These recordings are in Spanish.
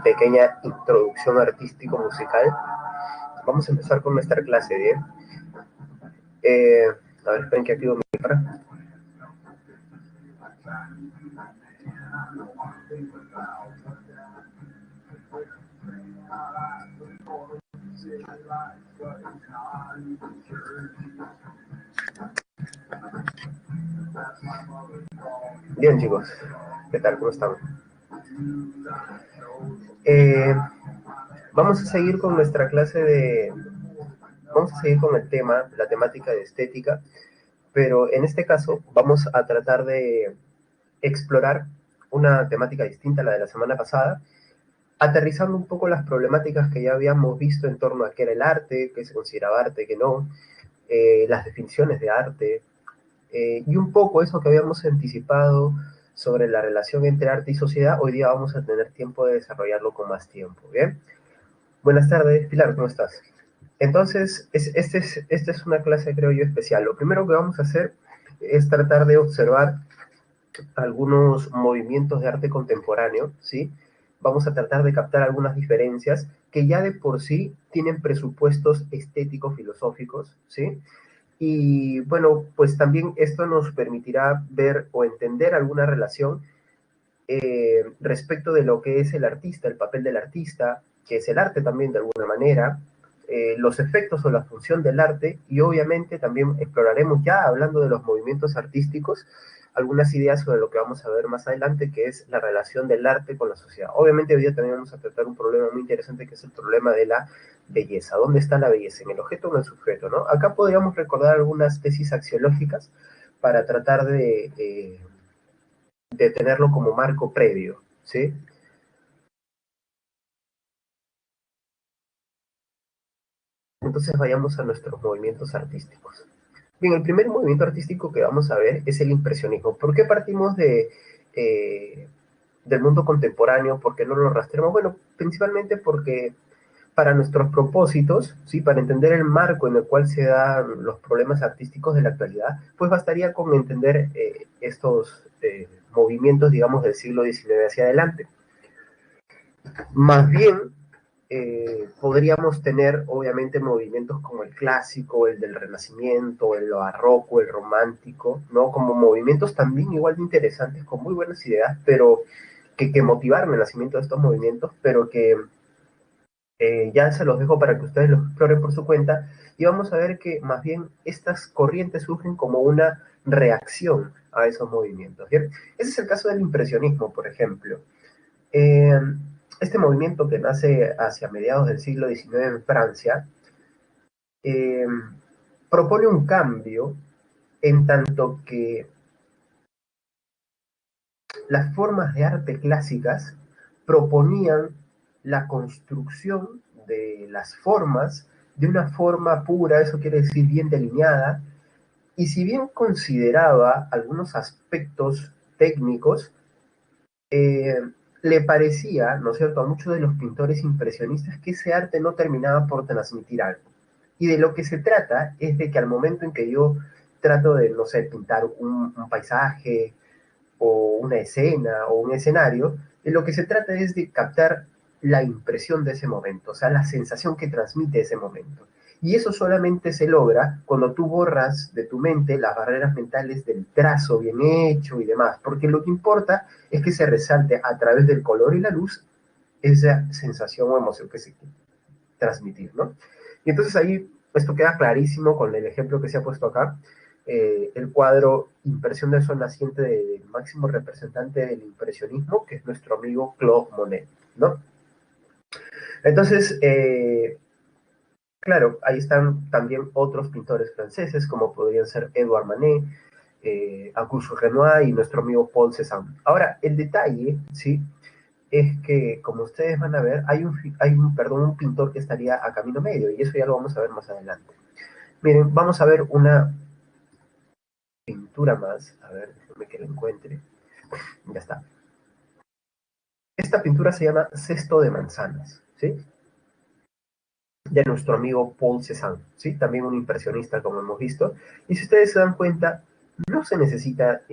pequeña introducción artístico-musical. Vamos a empezar con nuestra clase, ¿bien? A ver, esperen que activo mi cámara. Bien, chicos, ¿qué tal? ¿Cómo están? Vamos a seguir con nuestra clase de... Vamos a seguir con el tema, la temática de estética, pero en este caso vamos a tratar de explorar una temática distinta a la de la semana pasada, aterrizando un poco las problemáticas que ya habíamos visto en torno a qué era el arte, qué se consideraba arte, qué no, las definiciones de arte, y un poco eso que habíamos anticipado sobre la relación entre arte y sociedad, hoy día vamos a tener tiempo de desarrollarlo con más tiempo, ¿bien? Buenas tardes, Pilar, ¿cómo estás? Entonces, esta es una clase, creo yo, especial. Lo primero que vamos a hacer es tratar de observar algunos movimientos de arte contemporáneo, ¿sí? Vamos a tratar de captar algunas diferencias que ya de por sí tienen presupuestos estéticos filosóficos, ¿sí? Y bueno, pues también esto nos permitirá ver o entender alguna relación respecto de lo que es el artista, el papel del artista, que es el arte también de alguna manera, los efectos o la función del arte, y obviamente también exploraremos ya hablando de los movimientos artísticos, algunas ideas sobre lo que vamos a ver más adelante, que es la relación del arte con la sociedad. Obviamente hoy día también vamos a tratar un problema muy interesante, que es el problema de la belleza. ¿Dónde está la belleza? ¿En el objeto o en el sujeto? ¿No? Acá podríamos recordar algunas tesis axiológicas para tratar de tenerlo como marco previo, ¿sí? Entonces vayamos a nuestros movimientos artísticos. Bien, el primer movimiento artístico que vamos a ver es el impresionismo. ¿Por qué partimos eh, del mundo contemporáneo? ¿Por qué no lo rastreamos? Bueno, principalmente porque para nuestros propósitos, ¿sí? Para entender el marco en el cual se dan los problemas artísticos de la actualidad, pues bastaría con entender estos movimientos, digamos, del siglo XIX hacia adelante. Más bien, podríamos tener, obviamente, movimientos como el clásico, el del Renacimiento, el barroco, el romántico, ¿no? Como movimientos también igual de interesantes, con muy buenas ideas, pero que motivaron el nacimiento de estos movimientos, pero que ya se los dejo para que ustedes los exploren por su cuenta, y vamos a ver que más bien estas corrientes surgen como una reacción a esos movimientos, ¿bien? Ese es el caso del impresionismo, por ejemplo. Eh, este movimiento que nace hacia mediados del siglo XIX en Francia eh, propone un cambio en tanto que las formas de arte clásicas proponían la construcción de las formas de una forma pura, eso quiere decir bien delineada, y si bien consideraba algunos aspectos técnicos, eh, le parecía, ¿no es cierto?, a muchos de los pintores impresionistas que ese arte no terminaba por transmitir algo. Y de lo que se trata es de que al momento en que yo trato de, no sé, pintar un paisaje o una escena o un escenario, de lo que se trata es de captar la impresión de ese momento, o sea, la sensación que transmite ese momento. Y eso solamente se logra cuando tú borras de tu mente las barreras mentales del trazo bien hecho y demás, porque lo que importa es que se resalte a través del color y la luz esa sensación o emoción que se quiere transmitir, ¿no? Y entonces ahí esto queda clarísimo con el ejemplo que se ha puesto acá, el cuadro Impresión del Sol Naciente del máximo representante del impresionismo, que es nuestro amigo Claude Monet, ¿no? Entonces, claro, ahí están también otros pintores franceses, como podrían ser Edouard Manet, Auguste Renoir y nuestro amigo Paul Cézanne. Ahora, el detalle, ¿sí?, es que, como ustedes van a ver, perdón, un pintor que estaría a camino medio, y eso ya lo vamos a ver más adelante. Miren, vamos a ver una pintura más, a ver, déjame que la encuentre, ya está. Esta pintura se llama Cesto de Manzanas, ¿sí? De nuestro amigo Paul Cézanne, ¿sí? También un impresionista, como hemos visto, y si ustedes se dan cuenta, no se necesita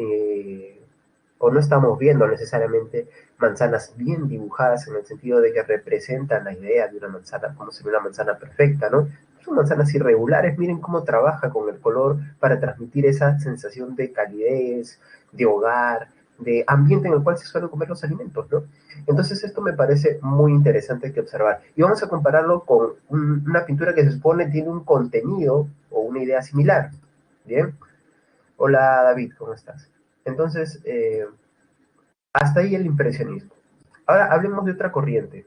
o no estamos viendo necesariamente manzanas bien dibujadas en el sentido de que representan la idea de una manzana como si fuera una manzana perfecta, ¿no? Son manzanas irregulares, miren cómo trabaja con el color para transmitir esa sensación de calidez, de hogar, de ambiente en el cual se suelen comer los alimentos, ¿no? Entonces esto me parece muy interesante que observar. Y vamos a compararlo con una pintura que se supone tiene un contenido o una idea similar, ¿bien? Hola David, ¿cómo estás? Entonces, hasta ahí el impresionismo. Ahora hablemos de otra corriente.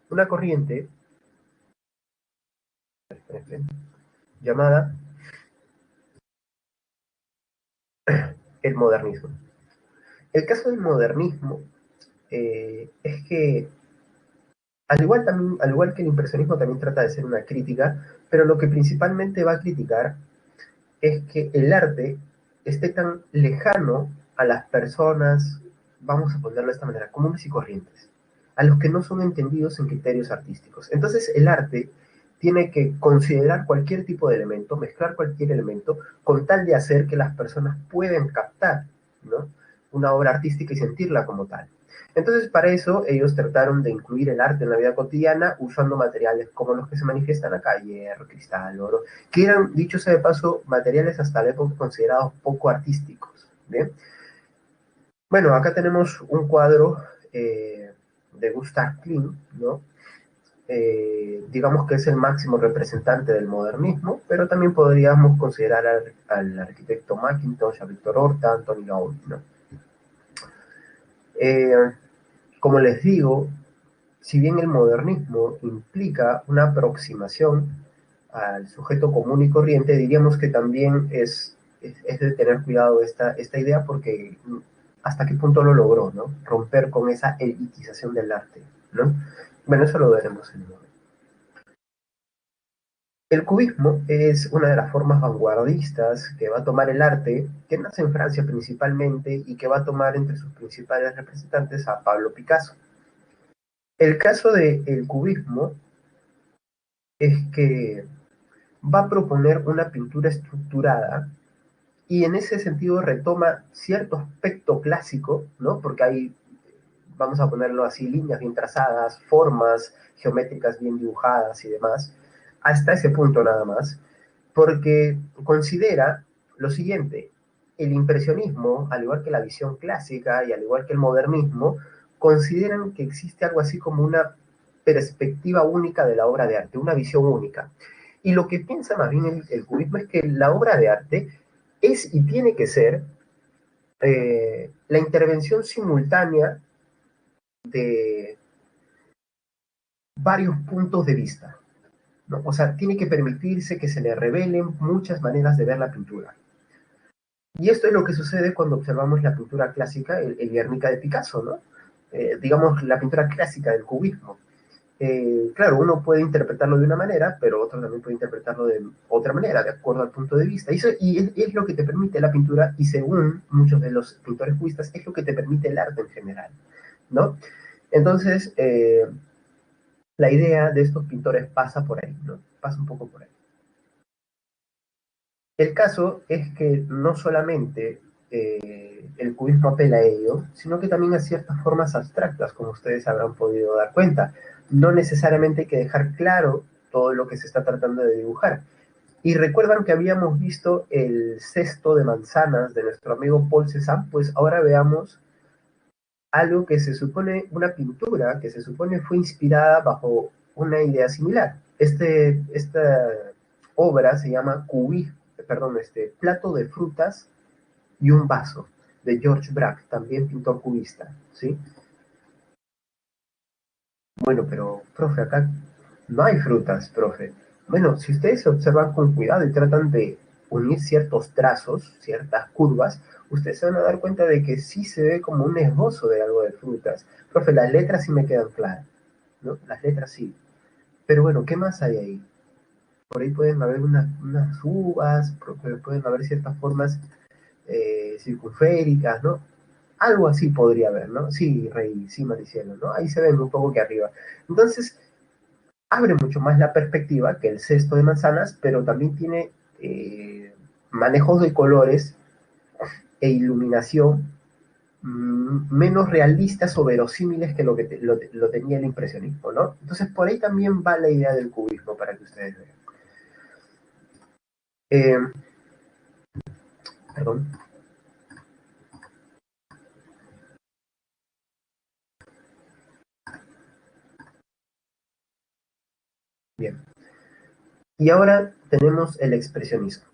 Una corriente llamada el modernismo. El caso del modernismo es que, al igual que el impresionismo, también trata de ser una crítica, pero lo que principalmente va a criticar es que el arte esté tan lejano a las personas, vamos a ponerlo de esta manera, comunes y corrientes, a los que no son entendidos en criterios artísticos. Entonces el arte tiene que considerar cualquier tipo de elemento, mezclar cualquier elemento, con tal de hacer que las personas puedan captar, ¿no?, una obra artística y sentirla como tal. Entonces, para eso, ellos trataron de incluir el arte en la vida cotidiana usando materiales como los que se manifiestan acá, hierro, cristal, oro, que eran, dicho sea de paso, materiales hasta la época considerados poco artísticos. ¿Bien? Bueno, acá tenemos un cuadro de Gustav Klimt, ¿no? Digamos que es el máximo representante del modernismo, pero también podríamos considerar al arquitecto Mackintosh, a Victor Horta, Anthony Gaudí, ¿no? Eh, como les digo, si bien el modernismo implica una aproximación al sujeto común y corriente, diríamos que también es de tener cuidado esta idea porque hasta qué punto lo logró, ¿no? Romper con esa elitización del arte, ¿no? Bueno, eso lo veremos en un momento. El cubismo es una de las formas vanguardistas que va a tomar el arte, que nace en Francia principalmente y que va a tomar entre sus principales representantes a Pablo Picasso. El caso del cubismo es que va a proponer una pintura estructurada y en ese sentido retoma cierto aspecto clásico, ¿no? Porque hay, vamos a ponerlo así, líneas bien trazadas, formas geométricas bien dibujadas y demás, hasta ese punto nada más, porque considera lo siguiente: el impresionismo, al igual que la visión clásica y al igual que el modernismo, consideran que existe algo así como una perspectiva única de la obra de arte, una visión única. Y lo que piensa más bien el cubismo es que la obra de arte es y tiene que ser la intervención simultánea de varios puntos de vista, ¿no? O sea, tiene que permitirse que se le revelen muchas maneras de ver la pintura. Y esto es lo que sucede cuando observamos la pintura clásica, el Guernica de Picasso, ¿no? Digamos, la pintura clásica del cubismo. Claro, uno puede interpretarlo de una manera, pero otro también puede interpretarlo de otra manera, de acuerdo al punto de vista. Y es lo que te permite la pintura, y según muchos de los pintores cubistas, es lo que te permite el arte en general, ¿no? Entonces, la idea de estos pintores pasa por ahí, ¿no? Pasa un poco por ahí. El caso es que no solamente el cubismo apela a ello, sino que también a ciertas formas abstractas, como ustedes habrán podido dar cuenta. No necesariamente hay que dejar claro todo lo que se está tratando de dibujar. Y recuerdan que habíamos visto el cesto de manzanas de nuestro amigo Paul Cézanne, pues ahora veamos algo que se supone, una pintura que se supone fue inspirada bajo una idea similar. Esta obra se llama Plato de frutas y un vaso, de George Braque, también pintor cubista, ¿sí? Bueno, pero, profe, acá no hay frutas, profe. Bueno, si ustedes observan con cuidado y tratan de unir ciertos trazos, ciertas curvas, ustedes se van a dar cuenta de que sí se ve como un esbozo de algo de frutas. Profe, las letras sí me quedan claras, ¿no? Las letras sí. Pero bueno, ¿qué más hay ahí? Por ahí pueden haber unas uvas, pueden haber ciertas formas circunféricas, ¿no? Algo así podría haber, ¿no? Sí, Rey, sí, Maricielo, ¿no? Ahí se ven un poco que arriba. Entonces, abre mucho más la perspectiva que el cesto de manzanas, pero también tiene manejos de colores e iluminación menos realistas o verosímiles que lo tenía el impresionismo, ¿no? Entonces, por ahí también va la idea del cubismo, para que ustedes vean. Eh, Perdón. Bien. Y ahora tenemos el expresionismo.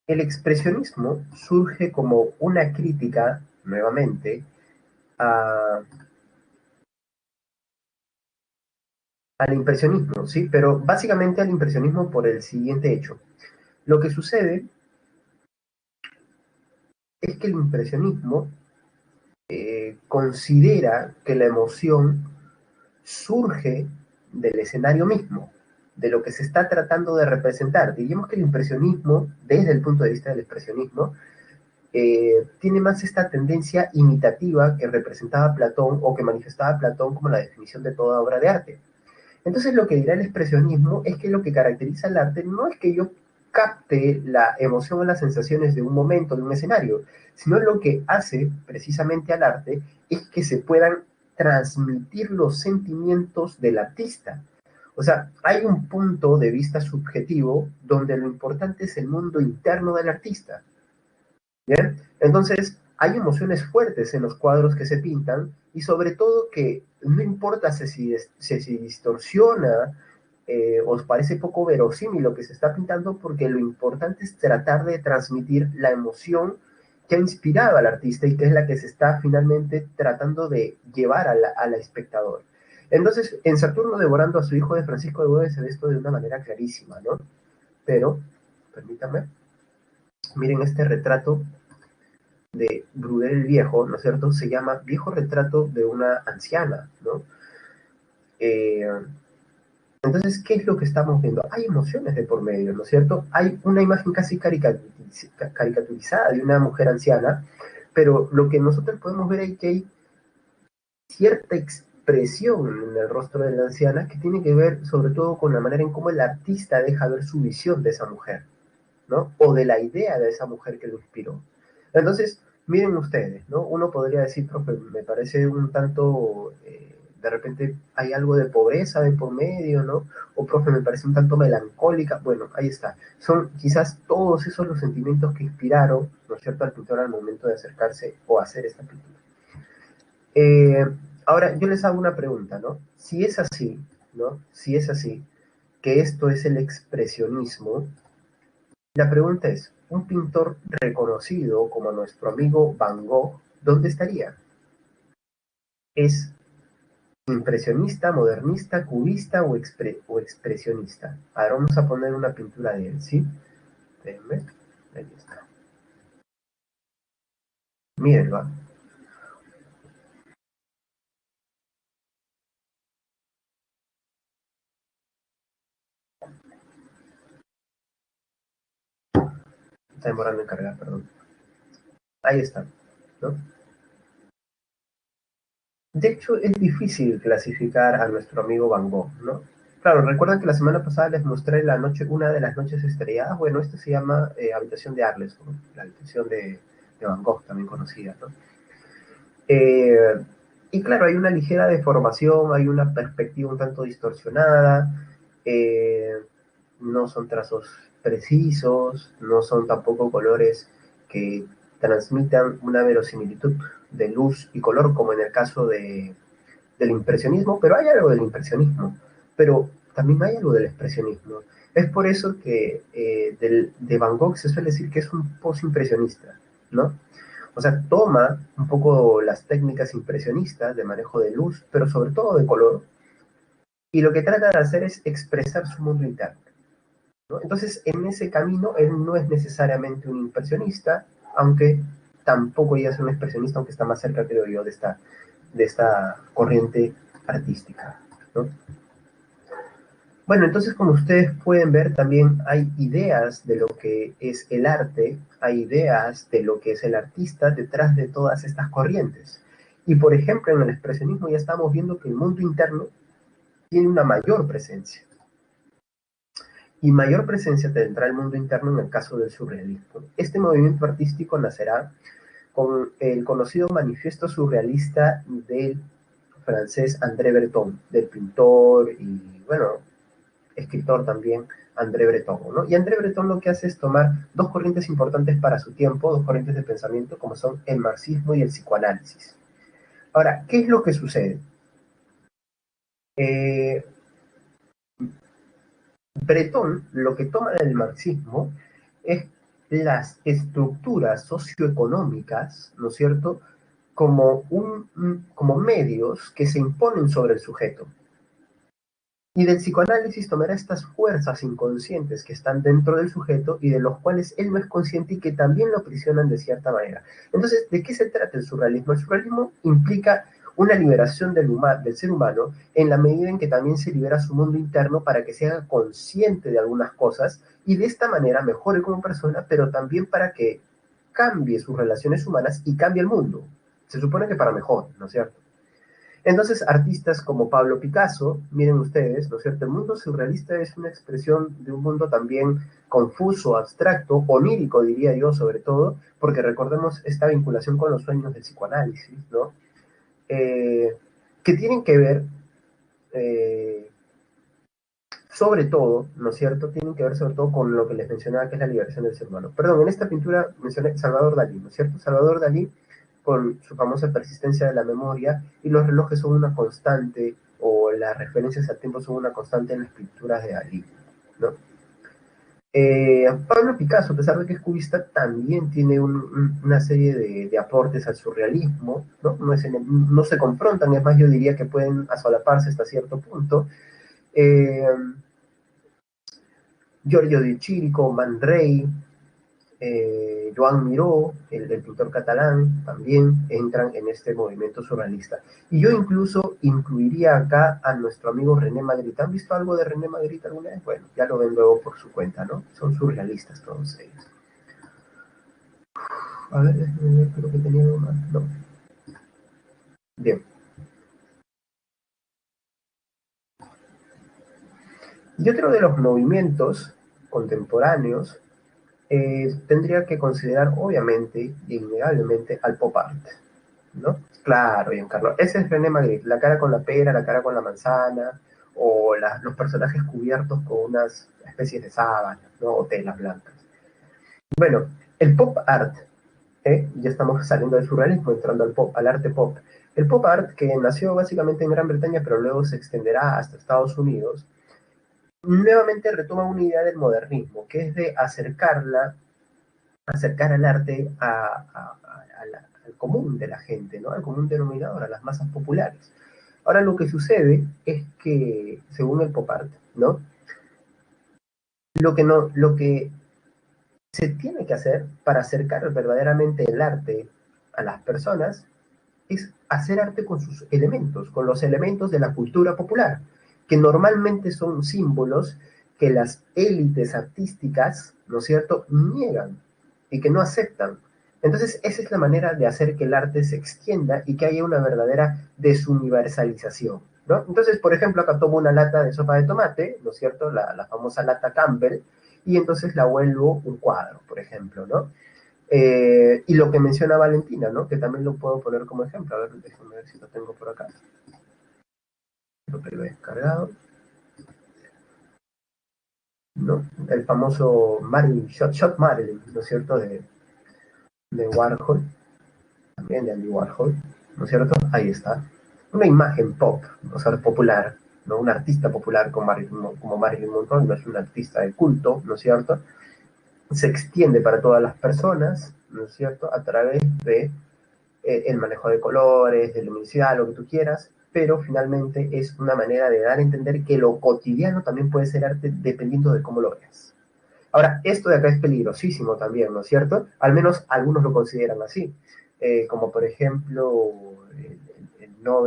El expresionismo surge como una crítica, nuevamente, a, al impresionismo, ¿sí? Pero básicamente al impresionismo por el siguiente hecho. Lo que sucede es que el impresionismo considera que la emoción surge del escenario mismo, de lo que se está tratando de representar. Diríamos que el impresionismo, desde el punto de vista del expresionismo, tiene más esta tendencia imitativa que representaba Platón o que manifestaba Platón como la definición de toda obra de arte. Entonces lo que dirá el expresionismo es que lo que caracteriza el arte no es que yo capte la emoción o las sensaciones de un momento, de un escenario, sino lo que hace precisamente al arte es que se puedan transmitir los sentimientos del artista. O sea, hay un punto de vista subjetivo donde lo importante es el mundo interno del artista. ¿Bien? Entonces, hay emociones fuertes en los cuadros que se pintan y sobre todo que no importa si distorsiona os parece poco verosímil lo que se está pintando, porque lo importante es tratar de transmitir la emoción que ha inspirado al artista y que es la que se está finalmente tratando de llevar a la espectador. Entonces, en Saturno devorando a su hijo de Francisco de Godoy se ve esto de una manera clarísima, ¿no? Pero, permítanme, miren este retrato de Bruder el Viejo, ¿no es cierto? Se llama Viejo retrato de una anciana, ¿no? Eh, entonces, ¿qué es lo que estamos viendo? Hay emociones de por medio, ¿no es cierto? Hay una imagen casi caricaturizada de una mujer anciana, pero lo que nosotros podemos ver es que hay cierta expresión en el rostro de la anciana que tiene que ver sobre todo con la manera en cómo el artista deja ver su visión de esa mujer, ¿no? O de la idea de esa mujer que lo inspiró. Entonces, miren ustedes, ¿no? Uno podría decir, profe, me parece un tanto, de repente hay algo de pobreza de por medio, ¿no? O profe, me parece un tanto melancólica. Bueno, ahí está. Son quizás todos esos los sentimientos que inspiraron, ¿no es cierto?, al pintor al momento de acercarse o hacer esta pintura. Eh, Ahora, yo les hago una pregunta, ¿no? Si es así, ¿no? Si es así, que esto es el expresionismo, la pregunta es, un pintor reconocido como nuestro amigo Van Gogh, ¿dónde estaría? ¿Es impresionista, modernista, cubista o expresionista? Ahora vamos a poner una pintura de él, ¿sí? Déjenme. Ahí está. Mírenlo. Está demorando en cargar, perdón. Ahí está, ¿no? De hecho, es difícil clasificar a nuestro amigo Van Gogh, ¿no? Claro, recuerdan que la semana pasada les mostré la noche, una de las noches estrelladas. Bueno, esto se llama Habitación de Arles, ¿no? La habitación de Van Gogh, también conocida, ¿no? Eh, y claro, hay una ligera deformación, hay una perspectiva un tanto distorsionada, eh, no son trazos precisos, no son tampoco colores que transmitan una verosimilitud de luz y color como en el caso del impresionismo, pero hay algo del impresionismo, pero también hay algo del expresionismo. Es por eso que de Van Gogh se suele decir que es un posimpresionista, ¿no? O sea, toma un poco las técnicas impresionistas de manejo de luz, pero sobre todo de color, y lo que trata de hacer es expresar su mundo interno, ¿no? Entonces, en ese camino, él no es necesariamente un impresionista, aunque tampoco ella es un expresionista, aunque está más cerca, creo yo, de esta corriente artística, ¿no? Bueno, entonces como ustedes pueden ver, también hay ideas de lo que es el arte, hay ideas de lo que es el artista detrás de todas estas corrientes. Y por ejemplo, en el expresionismo ya estamos viendo que el mundo interno tiene una mayor presencia. Y mayor presencia tendrá el mundo interno en el caso del surrealismo. Este movimiento artístico nacerá con el conocido manifiesto surrealista del francés André Breton, del pintor y, bueno, escritor también André Breton, ¿no? Y André Breton lo que hace es tomar dos corrientes importantes para su tiempo, dos corrientes de pensamiento, como son el marxismo y el psicoanálisis. Ahora, ¿qué es lo que sucede? Eh, Breton lo que toma del marxismo es las estructuras socioeconómicas, ¿no es cierto?, como, como medios que se imponen sobre el sujeto. Y del psicoanálisis tomará estas fuerzas inconscientes que están dentro del sujeto y de los cuales él no es consciente y que también lo aprisionan de cierta manera. Entonces, ¿de qué se trata el surrealismo? El surrealismo implica una liberación del ser humano en la medida en que también se libera su mundo interno para que se haga consciente de algunas cosas y de esta manera mejore como persona, pero también para que cambie sus relaciones humanas y cambie el mundo. Se supone que para mejor, ¿no es cierto? Entonces, artistas como Pablo Picasso, miren ustedes, ¿no es cierto? El mundo surrealista es una expresión de un mundo también confuso, abstracto, onírico, diría yo, sobre todo, porque recordemos esta vinculación con los sueños del psicoanálisis, ¿no? Eh, que tienen que ver, eh, sobre todo, ¿no es cierto? Tienen que ver sobre todo con lo que les mencionaba, que es la liberación del ser humano. Perdón, en esta pintura mencioné Salvador Dalí, ¿no es cierto? Salvador Dalí con su famosa persistencia de la memoria, y los relojes son una constante, o las referencias al tiempo son una constante en las pinturas de Dalí, ¿no? Pablo Picasso, a pesar de que es cubista, también tiene una serie de aportes al surrealismo, ¿no? No se confrontan, es más, yo diría que pueden asolaparse hasta cierto punto. Eh, Giorgio de Chirico, Man Ray, Joan Miró, el pintor catalán, también entran en este movimiento surrealista. Y yo incluso incluiría acá a nuestro amigo René Magritte. ¿Han visto algo de René Magritte alguna vez? Bueno, ya lo ven luego por su cuenta, ¿no? Son surrealistas todos ellos. A ver, déjenme ver, creo que tenía algo más. No. Bien. Y otro de los movimientos contemporáneos tendría que considerar, obviamente, innegablemente, al pop art, ¿no? Claro, Giancarlo. Ese es René Magritte, la cara con la pera, la cara con la manzana, o los personajes cubiertos con unas especies de sábanas, ¿no? O telas blancas. Bueno, el pop art, ya estamos saliendo del surrealismo, entrando al pop, al arte pop. El pop art, que nació básicamente en Gran Bretaña, pero luego se extenderá hasta Estados Unidos, nuevamente retoma una idea del modernismo, que es de acercar al arte al común de la gente, ¿no? Al común denominador, a las masas populares. Ahora lo que sucede es que, según el pop art, ¿no? Lo que se tiene que hacer para acercar verdaderamente el arte a las personas es hacer arte con sus elementos, con los elementos de la cultura popular, que normalmente son símbolos que las élites artísticas, ¿no es cierto?, niegan y que no aceptan. Entonces, esa es la manera de hacer que el arte se extienda y que haya una verdadera desuniversalización, ¿no? Entonces, por ejemplo, acá tomo una lata de sopa de tomate, ¿no es cierto?, la famosa lata Campbell, y entonces la vuelvo un cuadro, por ejemplo, ¿no? Y lo que menciona Valentina, ¿no? Que también lo puedo poner como ejemplo. A ver, déjame ver si lo tengo por acá. Lo que lo he descargado. ¿No? El famoso Marilyn, Shot Marilyn, ¿no es cierto? De Warhol, también de Andy Warhol, ¿no es cierto? Ahí está. Una imagen pop, o sea, popular, ¿no? Un artista popular como Marilyn Monroe, no es un artista de culto, ¿no es cierto? Se extiende para todas las personas, ¿no es cierto? A través de el manejo de colores, de luminosidad, lo que tú quieras, pero finalmente es una manera de dar a entender que lo cotidiano también puede ser arte dependiendo de cómo lo veas. Ahora, esto de acá es peligrosísimo también, ¿no es cierto? Al menos algunos lo consideran así, como por ejemplo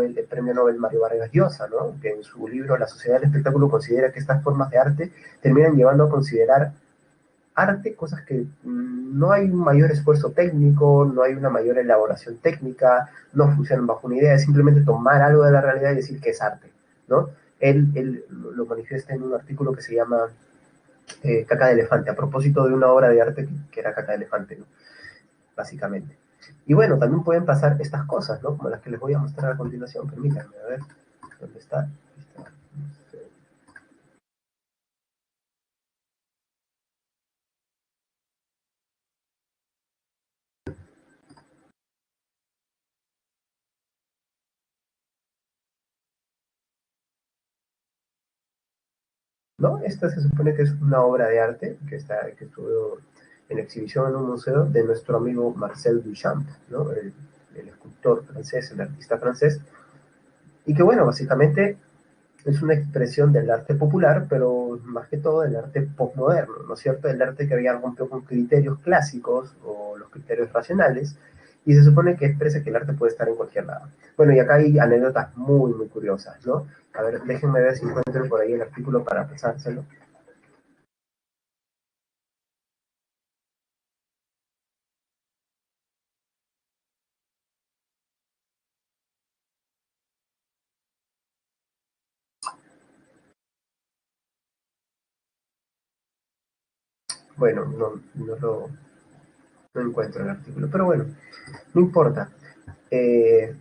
el premio Nobel Mario Vargas Llosa, ¿no? Que en su libro La sociedad del espectáculo considera que estas formas de arte terminan llevando a considerar arte, cosas que no hay un mayor esfuerzo técnico, no hay una mayor elaboración técnica, no funcionan bajo una idea, es simplemente tomar algo de la realidad y decir que es arte, ¿no? Él lo manifiesta en un artículo que se llama Caca de Elefante, a propósito de una obra de arte que era Caca de Elefante, ¿no? Básicamente. Y bueno, también pueden pasar estas cosas, ¿no? Como las que les voy a mostrar a continuación. Permítanme, a ver, ¿dónde está? Ahí está. ¿No? Esta se supone que es una obra de arte que estuvo en exhibición en un museo de nuestro amigo Marcel Duchamp, ¿no? El escultor francés, el artista francés, y que bueno, básicamente es una expresión del arte popular, pero más que todo del arte postmoderno, ¿no es cierto? El arte que había rompido con criterios clásicos o los criterios racionales, y se supone que expresa que el arte puede estar en cualquier lado. Bueno, y acá hay anécdotas muy, muy curiosas, ¿no? A ver, déjenme ver si encuentro por ahí el artículo para pasárselo. Bueno, no encuentro el artículo, pero bueno, no importa. Eh,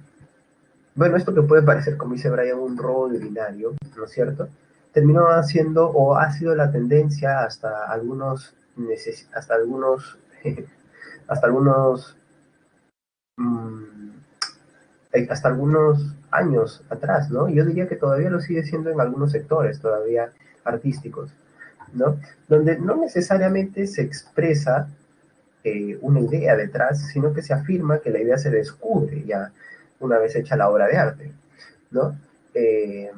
bueno, esto que puede parecer, como dice Brian, un robo de binario, ¿no es cierto? Terminó haciendo o ha sido la tendencia hasta algunos, hasta algunos, mmm, hasta algunos años atrás, ¿no? Yo diría que todavía lo sigue siendo en algunos sectores todavía artísticos, ¿no? Donde no necesariamente se expresa una idea detrás, sino que se afirma que la idea se descubre ya una vez hecha la obra de arte, ¿no? Eh,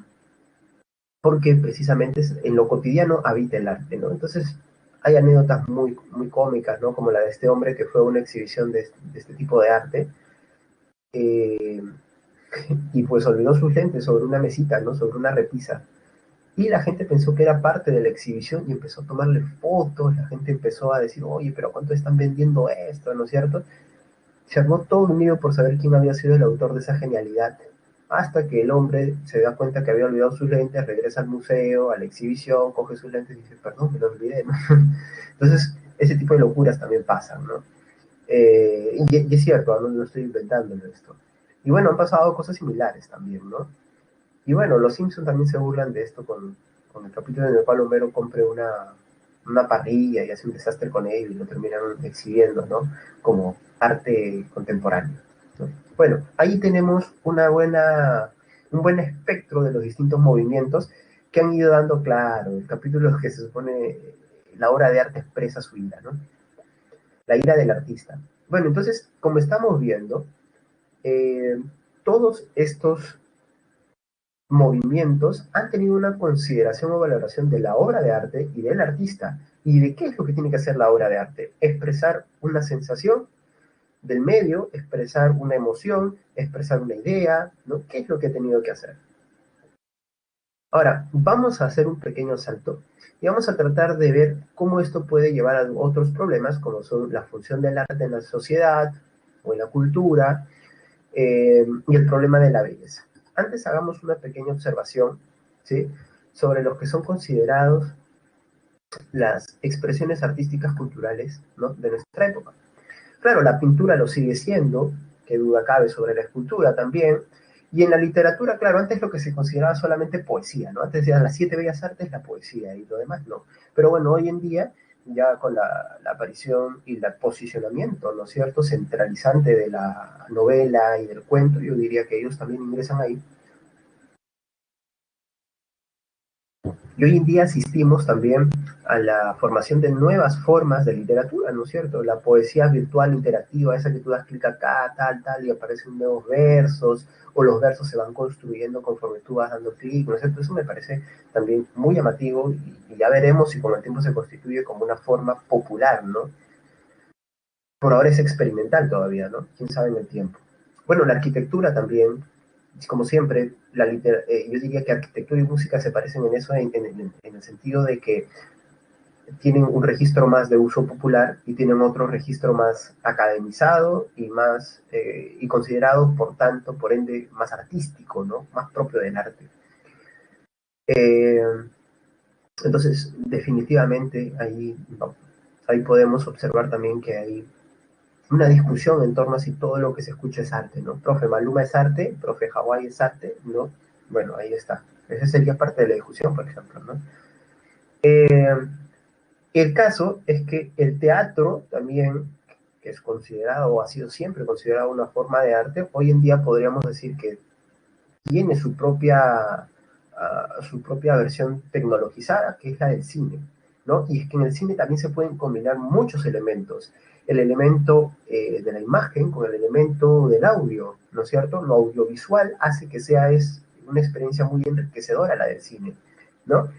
porque precisamente en lo cotidiano habita el arte, ¿no? Entonces hay anécdotas muy, muy cómicas, ¿no? Como la de este hombre que fue a una exhibición de este tipo de arte eh, y pues olvidó sus lentes sobre una mesita, ¿no? Sobre una repisa. Y la gente pensó que era parte de la exhibición y empezó a tomarle fotos, la gente empezó a decir, oye, pero ¿cuánto están vendiendo esto? ¿No es cierto? Se armó todo un lío por saber quién había sido el autor de esa genialidad, hasta que el hombre se da cuenta que había olvidado sus lentes, regresa al museo, a la exhibición, coge sus lentes y dice, perdón, me lo olvidé, ¿no? Entonces, ese tipo de locuras también pasan, ¿no? Y es cierto, no estoy inventando esto. Y bueno, han pasado cosas similares también, ¿no? Y bueno, los Simpsons también se burlan de esto con el capítulo en el cual Homero compre una parrilla y hace un desastre con ello y lo terminan exhibiendo, ¿no? Como arte contemporáneo, ¿no? Bueno, ahí tenemos un buen espectro de los distintos movimientos que han ido dando, claro, el capítulo que se supone la obra de arte expresa su ira, ¿no? La ira del artista. Bueno, entonces, como estamos viendo, eh, todos estos movimientos han tenido una consideración o valoración de la obra de arte y del artista. ¿Y de qué es lo que tiene que hacer la obra de arte? Expresar una sensación del medio, expresar una emoción, expresar una idea, ¿no? ¿Qué es lo que ha tenido que hacer? Ahora, vamos a hacer un pequeño salto y vamos a tratar de ver cómo esto puede llevar a otros problemas, como son la función del arte en la sociedad o en la cultura, y el problema de la belleza. Antes hagamos una pequeña observación, ¿sí? Sobre los que son considerados las expresiones artísticas culturales, ¿no? De nuestra época. Claro, la pintura lo sigue siendo, qué duda cabe sobre la escultura también, y en la literatura, claro, antes lo que se consideraba solamente poesía, ¿no? Antes decían las siete bellas artes, la poesía y lo demás no. Pero bueno, hoy en día, ya con la aparición y el posicionamiento, ¿no es cierto?, centralizante de la novela y del cuento, yo diría que ellos también ingresan ahí. Y hoy en día asistimos también a la formación de nuevas formas de literatura, ¿no es cierto? La poesía virtual interactiva, esa que tú das clic acá, tal, tal, y aparecen nuevos versos, o los versos se van construyendo conforme tú vas dando clic, ¿no es cierto? Eso me parece también muy llamativo y ya veremos si con el tiempo se constituye como una forma popular, ¿no? Por ahora es experimental todavía, ¿no? Quién sabe en el tiempo. Bueno, la arquitectura también, como siempre, yo diría que arquitectura y música se parecen en eso, en el sentido de que tienen un registro más de uso popular y tienen otro registro más academizado y más y considerado, por tanto, por ende, más artístico, ¿no? Más propio del arte. Eh, entonces, definitivamente, ahí, no, ahí podemos observar también que hay una discusión en torno a si todo lo que se escucha es arte, ¿no? Profe, Maluma es arte, profe, Hawái es arte, ¿no? Bueno, ahí está. Esa sería parte de la discusión, por ejemplo, ¿no? El caso es que el teatro también, que es considerado o ha sido siempre considerado una forma de arte, hoy en día podríamos decir que tiene su propia versión tecnologizada, que es la del cine, ¿no? Y es que en el cine también se pueden combinar muchos elementos. El elemento de la imagen con el elemento del audio, ¿no es cierto? Lo audiovisual hace que es una experiencia muy enriquecedora la del cine, ¿no?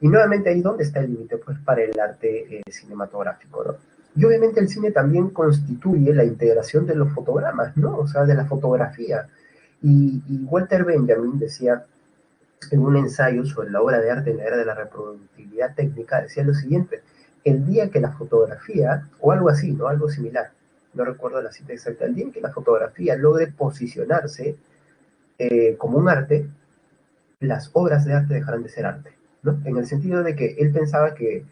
Y nuevamente ahí dónde está el límite, pues, para el arte cinematográfico, ¿no? Y obviamente el cine también constituye la integración de los fotogramas, ¿no? O sea, de la fotografía. Y Walter Benjamin decía en un ensayo sobre la obra de arte en la era de la reproductibilidad técnica, decía lo siguiente: el día que la fotografía, o algo así, ¿no? Algo similar, no recuerdo la cita exacta, el día en que la fotografía logre posicionarse como un arte, las obras de arte dejarán de ser arte, ¿no? En el sentido de que él pensaba que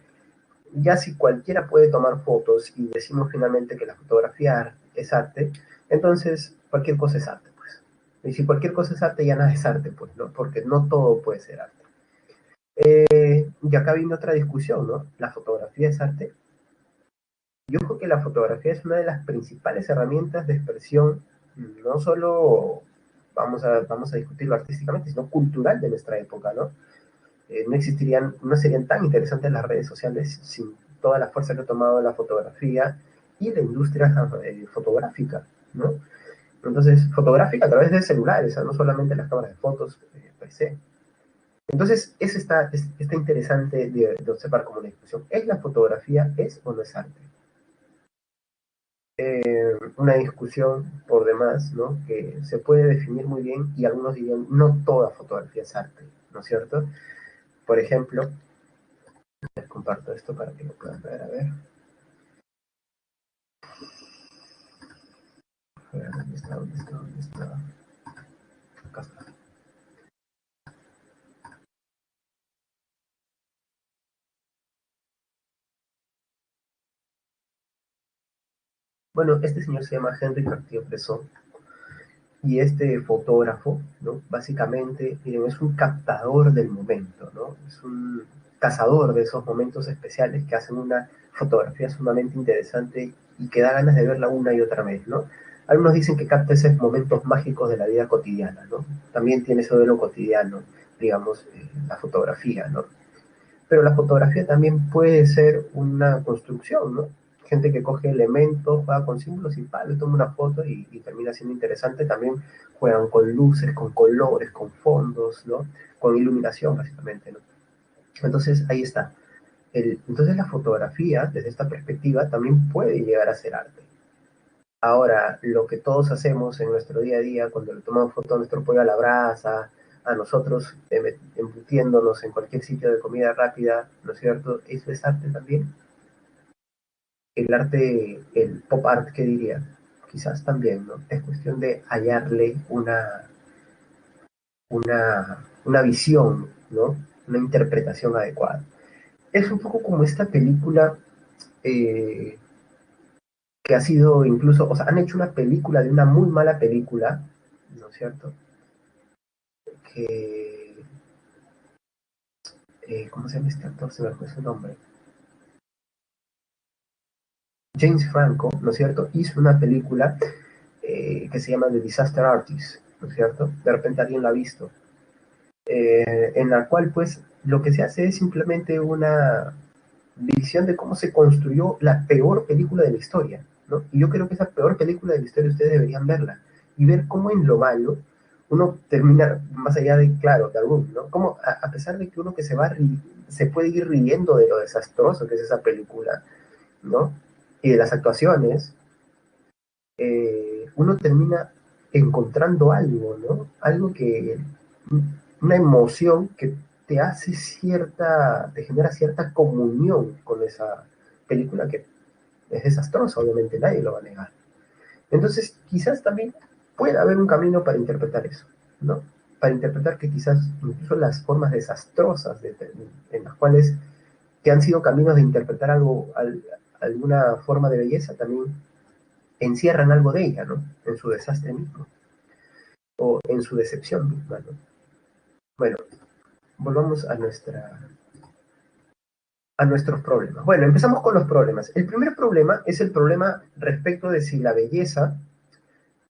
ya si cualquiera puede tomar fotos y decimos finalmente que la fotografía es arte, entonces cualquier cosa es arte, pues. Y si cualquier cosa es arte, ya nada es arte, pues, ¿no? Porque no todo puede ser arte. Y acá viene otra discusión, ¿no? ¿La fotografía es arte? Yo creo que la fotografía es una de las principales herramientas de expresión, no solo vamos a discutirlo artísticamente, sino cultural de nuestra época, ¿no? No serían tan interesantes las redes sociales sin toda la fuerza que ha tomado la fotografía y la industria fotográfica, ¿no? Entonces, fotográfica a través de celulares, ¿no? No solamente las cámaras de fotos per se. Entonces, está interesante de observar como una discusión. ¿Es la fotografía, es o no es arte? Una discusión por demás, ¿no? Que se puede definir muy bien y algunos dirían, no toda fotografía es arte, ¿no es cierto? Por ejemplo, les comparto esto para que lo puedan ver, a ver. A ver, ¿dónde está? ¿Dónde está? ¿Dónde está? Acá está. Bueno, este señor se llama Henry Cartier-Bresson y este fotógrafo, ¿no? Básicamente, miren, es un captador del momento, ¿no? Es un cazador de esos momentos especiales que hacen una fotografía sumamente interesante y que da ganas de verla una y otra vez, ¿no? Algunos dicen que capta esos momentos mágicos de la vida cotidiana, ¿no? También tiene eso de lo cotidiano, digamos, la fotografía, ¿no? Pero la fotografía también puede ser una construcción, ¿no? Gente que coge elementos, juega con símbolos y le toma una foto y termina siendo interesante. También juegan con luces, con colores, con fondos, ¿no? Con iluminación, básicamente, ¿no? Entonces, ahí está. Entonces, la fotografía, desde esta perspectiva, también puede llegar a ser arte. Ahora, lo que todos hacemos en nuestro día a día, cuando le tomamos foto a nuestro pollo a la brasa, a nosotros embutiéndonos en cualquier sitio de comida rápida, ¿no es cierto? Eso es arte también. El arte, el pop art, ¿qué diría? Quizás también, ¿no? Es cuestión de hallarle una visión, ¿no? Una interpretación adecuada. Es un poco como esta película eh, que ha sido incluso, o sea, han hecho una película de una muy mala película, ¿no es cierto? Que, ¿cómo se llama este actor? Se me fue su nombre. James Franco, ¿no es cierto? Hizo una película que se llama The Disaster Artist, ¿no es cierto? De repente alguien la ha visto. En la cual, pues, lo que se hace es simplemente una visión de cómo se construyó la peor película de la historia, ¿no? Y yo creo que esa peor película de la historia ustedes deberían verla y ver cómo en lo malo uno termina, más allá de, claro, de algún, ¿no? Como a pesar de que uno que se puede ir riendo de lo desastroso que es esa película, ¿no? Y de las actuaciones, uno termina encontrando algo, ¿no? Algo que, una emoción que te genera cierta comunión con esa película que es desastrosa, obviamente nadie lo va a negar. Entonces, quizás también puede haber un camino para interpretar eso, ¿no? Para interpretar que quizás incluso las formas desastrosas en las cuales que han sido caminos de interpretar algo, alguna forma de belleza, también encierran algo de ella, ¿no? En su desastre mismo, o en su decepción misma, ¿no? Bueno, volvamos a nuestros problemas. Bueno, empezamos con los problemas. El primer problema es el problema respecto de si la belleza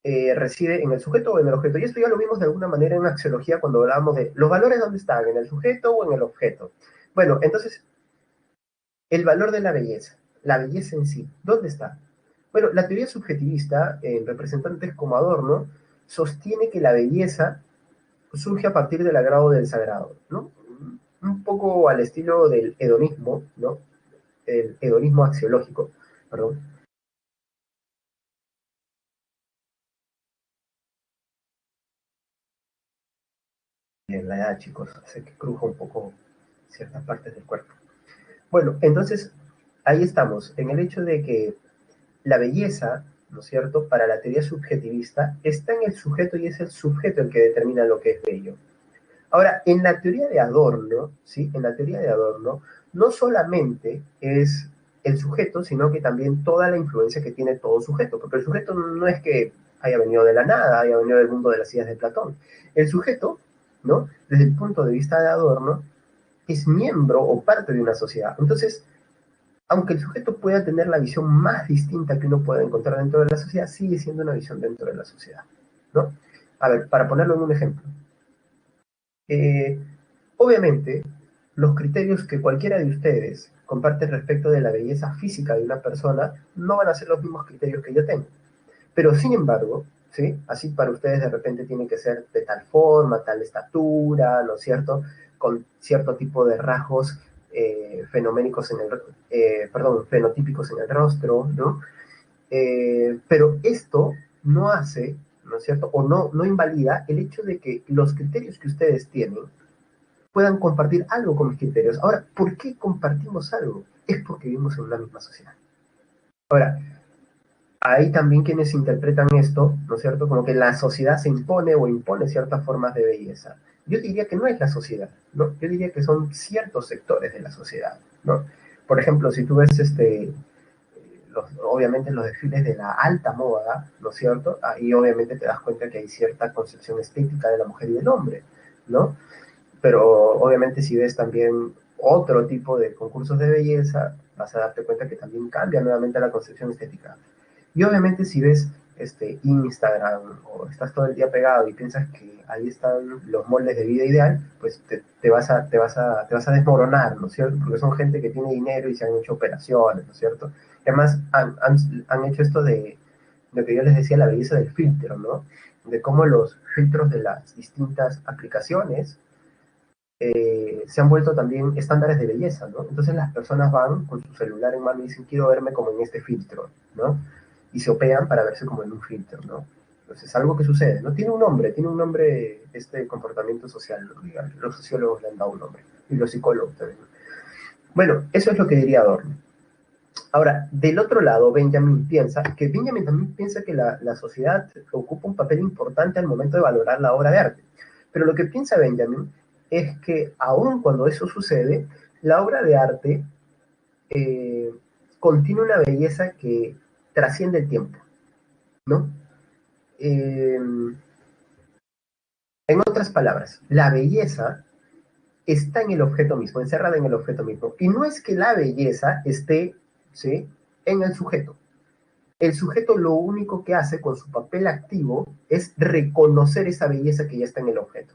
reside en el sujeto o en el objeto. Y esto ya lo vimos de alguna manera en axiología cuando hablábamos de los valores, ¿dónde están? ¿En el sujeto o en el objeto? Bueno, entonces, el valor de la belleza en sí, ¿dónde está? Bueno, la teoría subjetivista, en representantes como Adorno, sostiene que la belleza surge a partir del agrado del sagrado, ¿no? Un poco al estilo del hedonismo, ¿no? El hedonismo axiológico, perdón. En la edad, chicos, hace que cruja un poco ciertas partes del cuerpo. Bueno, entonces, ahí estamos, en el hecho de que la belleza, ¿no es cierto?, para la teoría subjetivista, está en el sujeto y es el sujeto el que determina lo que es bello. Ahora, en la teoría de Adorno, ¿sí? En la teoría de Adorno, no solamente es el sujeto, sino que también toda la influencia que tiene todo sujeto, porque el sujeto no es que haya venido de la nada, haya venido del mundo de las ideas de Platón. El sujeto, ¿no? Desde el punto de vista de Adorno, es miembro o parte de una sociedad. Entonces, aunque el sujeto pueda tener la visión más distinta que uno pueda encontrar dentro de la sociedad, sigue siendo una visión dentro de la sociedad, ¿no? A ver, para ponerlo en un ejemplo. Eh, Obviamente, los criterios que cualquiera de ustedes comparte respecto de la belleza física de una persona no van a ser los mismos criterios que yo tengo. Pero sin embargo, ¿sí? Así para ustedes de repente tiene que ser de tal forma, tal estatura, ¿no es cierto? Con cierto tipo de rasgos fenoménicos en el, perdón, fenotípicos en el rostro, ¿no? Pero esto no hace, ¿no es cierto? O no invalida el hecho de que los criterios que ustedes tienen puedan compartir algo con mis criterios. Ahora, ¿por qué compartimos algo? Es porque vivimos en una misma sociedad. Ahora, hay también quienes interpretan esto, ¿no es cierto? Como que la sociedad se impone o impone ciertas formas de belleza. Yo diría que no es la sociedad, ¿no? Yo diría que son ciertos sectores de la sociedad, ¿no? Por ejemplo, si tú ves obviamente los desfiles de la alta moda, ¿no es cierto? Ahí obviamente te das cuenta que hay cierta concepción estética de la mujer y del hombre, ¿no? Pero obviamente si ves también otro tipo de concursos de belleza, vas a darte cuenta que también cambia nuevamente la concepción estética. Y obviamente si ves Instagram o estás todo el día pegado y piensas que ahí están los moldes de vida ideal, pues te vas a desmoronar, ¿no es cierto? Porque son gente que tiene dinero y se han hecho operaciones, ¿no es cierto? Y además han hecho esto de lo que yo les decía, la belleza del filtro, ¿no? De cómo los filtros de las distintas aplicaciones se han vuelto también estándares de belleza, ¿no? Entonces las personas van con su celular en mano y dicen, quiero verme como en este filtro, ¿no? Y se operan para verse como en un filtro, ¿no? Entonces es algo que sucede, ¿no? Tiene un nombre este comportamiento social, los sociólogos le han dado un nombre, y los psicólogos también. Bueno, eso es lo que diría Adorno. Ahora, del otro lado, Benjamin también piensa que la sociedad ocupa un papel importante al momento de valorar la obra de arte. Pero lo que piensa Benjamin es que aun cuando eso sucede, la obra de arte eh, contiene una belleza que trasciende el tiempo, ¿no? Eh, en otras palabras, la belleza está en el objeto mismo, encerrada en el objeto mismo. Y no es que la belleza esté, ¿sí?, en el sujeto. El sujeto lo único que hace con su papel activo es reconocer esa belleza que ya está en el objeto.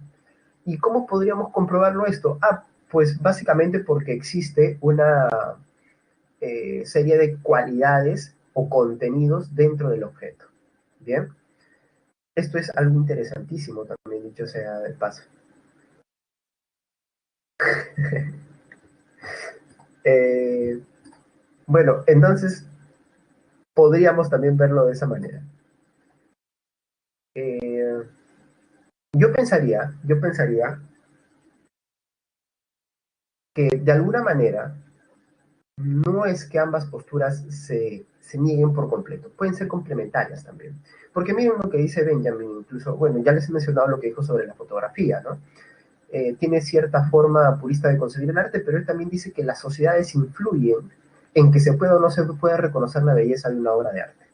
¿Y cómo podríamos comprobarlo esto? Pues básicamente porque existe una serie de cualidades o contenidos dentro del objeto. Bien, esto es algo interesantísimo también, dicho sea de paso. eh, bueno, entonces podríamos también verlo de esa manera. Eh, yo pensaría que de alguna manera no es que ambas posturas se nieguen por completo, pueden ser complementarias también. Porque miren lo que dice Benjamin, incluso, bueno, ya les he mencionado lo que dijo sobre la fotografía, ¿no? Tiene cierta forma purista de concebir el arte, pero él también dice que las sociedades influyen en que se pueda o no se pueda reconocer la belleza de una obra de arte.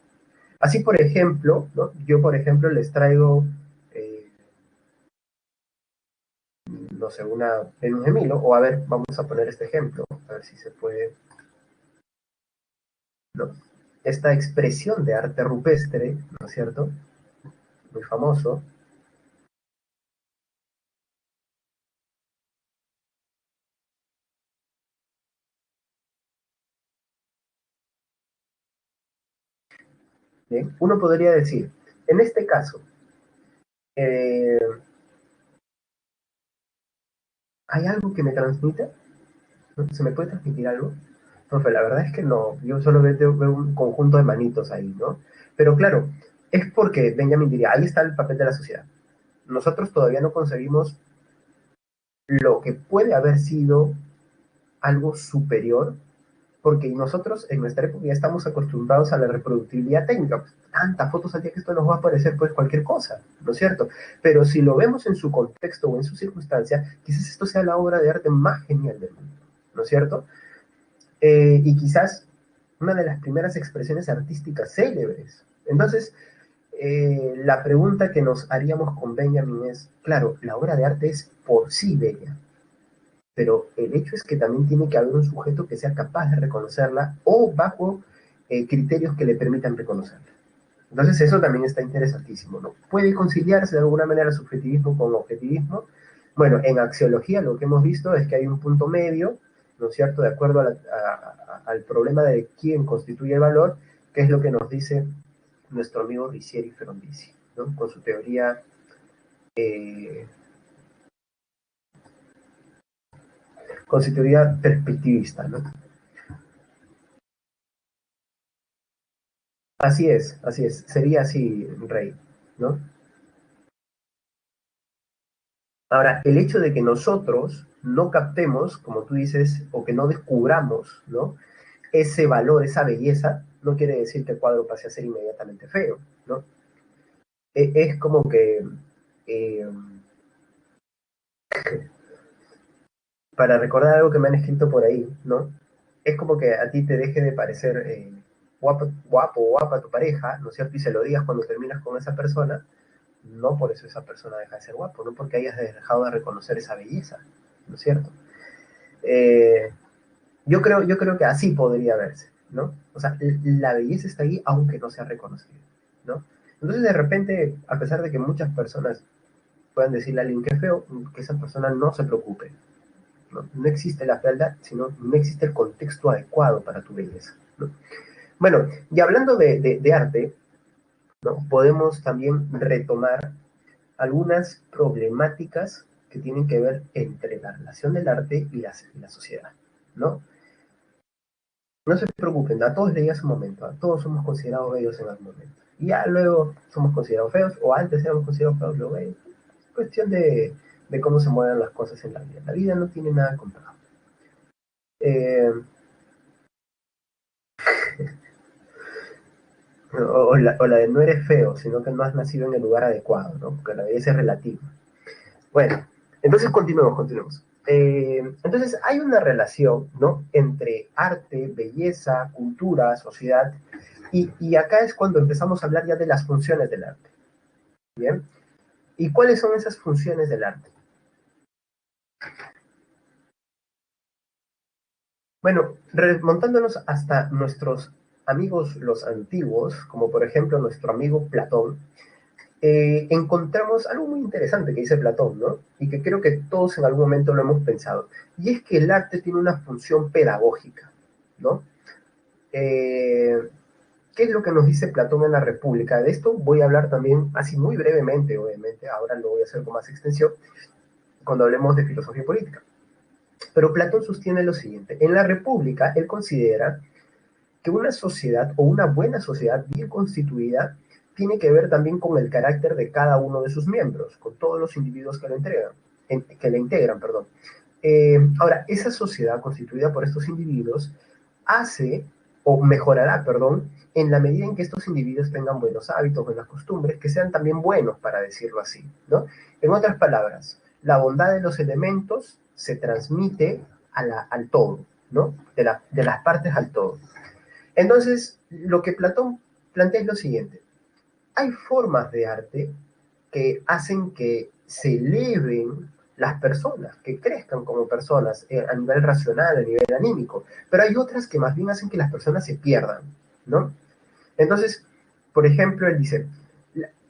Así, por ejemplo, ¿no? Yo, por ejemplo, les traigo, eh, no sé, una Venus de Milo, o a ver, vamos a poner este ejemplo, a ver si se puede, ¿no? Esta expresión de arte rupestre, ¿no es cierto? Muy famoso. Bien, uno podría decir, en este caso, eh, ¿hay algo que me transmita? ¿No? ¿Se me puede transmitir algo? Profe, la verdad es que no, yo solo veo un conjunto de manitos ahí, ¿no? Pero claro, es porque Benjamin diría, ahí está el papel de la sociedad. Nosotros todavía no concebimos lo que puede haber sido algo superior, porque nosotros en nuestra época ya estamos acostumbrados a la reproductibilidad técnica. Pues, tantas fotos al día que esto nos va a parecer pues cualquier cosa, ¿no es cierto? Pero si lo vemos en su contexto o en su circunstancia, quizás esto sea la obra de arte más genial del mundo, ¿no es cierto? Y quizás una de las primeras expresiones artísticas célebres. Entonces, la pregunta que nos haríamos con Benjamin es, claro, la obra de arte es por sí bella, pero el hecho es que también tiene que haber un sujeto que sea capaz de reconocerla o bajo criterios que le permitan reconocerla. Entonces eso también está interesantísimo, ¿no? ¿Puede conciliarse de alguna manera el subjetivismo con el objetivismo? Bueno, en axiología lo que hemos visto es que hay un punto medio, ¿no es cierto?, de acuerdo al problema de quién constituye el valor, que es lo que nos dice nuestro amigo Riccieri Frondizi, ¿no? Con su teoría, eh, con su teoría perspectivista, ¿no? Así es, sería así, Rey, ¿no? Ahora, el hecho de que nosotros no captemos, como tú dices, o que no descubramos, ¿no? Ese valor, esa belleza, no quiere decir que el cuadro pase a ser inmediatamente feo, ¿no? Es como que, eh, para recordar algo que me han escrito por ahí, ¿no? Es como que a ti te deje de parecer guapo, guapo o guapa tu pareja, ¿no es cierto? Y se lo digas cuando terminas con esa persona, no por eso esa persona deja de ser guapo, no porque hayas dejado de reconocer esa belleza, ¿no es cierto? Eh, yo creo que así podría verse, ¿no? O sea, la belleza está ahí aunque no sea reconocida, ¿no? Entonces de repente, a pesar de que muchas personas puedan decirle a alguien que es feo, que esa persona no se preocupe, ¿no? No existe la fealdad, sino no existe el contexto adecuado para tu belleza, ¿no? Bueno, y hablando de arte, ¿no? Podemos también retomar algunas problemáticas que tienen que ver entre la relación del arte y la sociedad, ¿no? No se preocupen, a todos le llega su momento, a todos somos considerados bellos en algún momento. Y ya luego somos considerados feos, o antes éramos considerados feos, luego es cuestión de cómo se mueven las cosas en la vida. La vida no tiene nada comprado. Eh, o la de no eres feo, sino que no has nacido en el lugar adecuado, ¿no? Porque la belleza es relativa. Bueno, entonces continuemos. Entonces hay una relación, ¿no? Entre arte, belleza, cultura, sociedad, y acá es cuando empezamos a hablar ya de las funciones del arte, ¿bien? ¿Y cuáles son esas funciones del arte? Bueno, remontándonos hasta nuestros amigos los antiguos, como por ejemplo nuestro amigo Platón, encontramos algo muy interesante que dice Platón, ¿no? Y que creo que todos en algún momento lo hemos pensado. Y es que el arte tiene una función pedagógica, ¿no? Eh, ¿Qué es lo que nos dice Platón en la República? De esto voy a hablar también así muy brevemente, obviamente, ahora lo voy a hacer con más extensión, cuando hablemos de filosofía política. Pero Platón sostiene lo siguiente, en la República él considera que una sociedad o una buena sociedad bien constituida tiene que ver también con el carácter de cada uno de sus miembros, con todos los individuos que que la integran, perdón. Ahora, esa sociedad constituida por estos individuos hace o mejorará, perdón, en la medida en que estos individuos tengan buenos hábitos, buenas costumbres, que sean también buenos, para decirlo así, ¿no? En otras palabras, la bondad de los elementos se transmite al todo, ¿no? De las partes al todo. Entonces, lo que Platón plantea lo siguiente. Hay formas de arte que hacen que se eleven las personas, que crezcan como personas a nivel racional, a nivel anímico, pero hay otras que más bien hacen que las personas se pierdan, ¿no? Entonces, por ejemplo, él dice,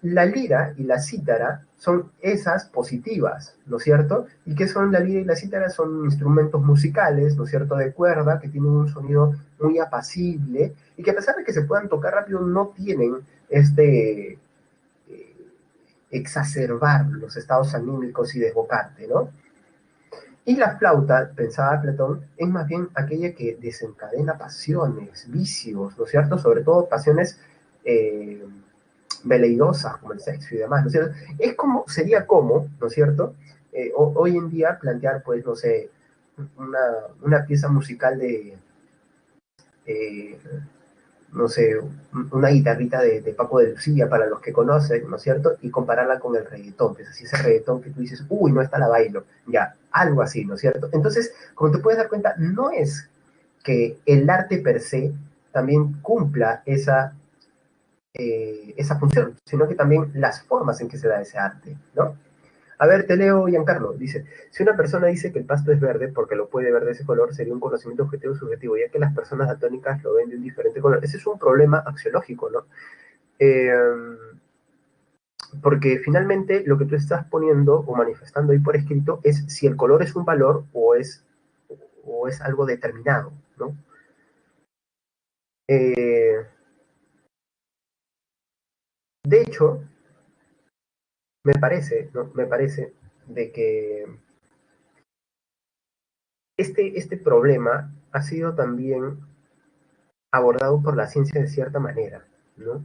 la lira y la cítara son esas positivas, ¿no es cierto? ¿Y qué son la lira y la cítara? Son instrumentos musicales, ¿no es cierto?, de cuerda, que tienen un sonido muy apacible y que a pesar de que se puedan tocar rápido, no tienen este exacerbar los estados anímicos y desbocarte, ¿no? Y la flauta, pensaba Platón, es más bien aquella que desencadena pasiones, vicios, ¿no es cierto? Sobre todo pasiones eh, veleidosas como el sexo y demás, ¿no es cierto? Es como, sería como, ¿no es cierto? Hoy en día plantear, pues, no sé, una pieza musical de, eh, no sé, una guitarrita de Paco de Lucía, para los que conocen, ¿no es cierto? Y compararla con el reggaetón, pues así ese reggaetón que tú dices, uy, no está la bailo, ya, algo así, ¿no es cierto? Entonces, como te puedes dar cuenta, no es que el arte per se también cumpla esa función, sino que también las formas en que se da ese arte, ¿no? A ver, te leo, Giancarlo. Dice, si una persona dice que el pasto es verde porque lo puede ver de ese color, sería un conocimiento objetivo subjetivo, ya que las personas daltónicas lo ven de un diferente color. Ese es un problema axiológico, ¿no? Eh, porque finalmente lo que tú estás poniendo o manifestando ahí por escrito es si el color es un valor o es algo determinado, ¿no? Eh, de hecho, me parece, ¿no? Me parece de que este problema ha sido también abordado por la ciencia de cierta manera, ¿no?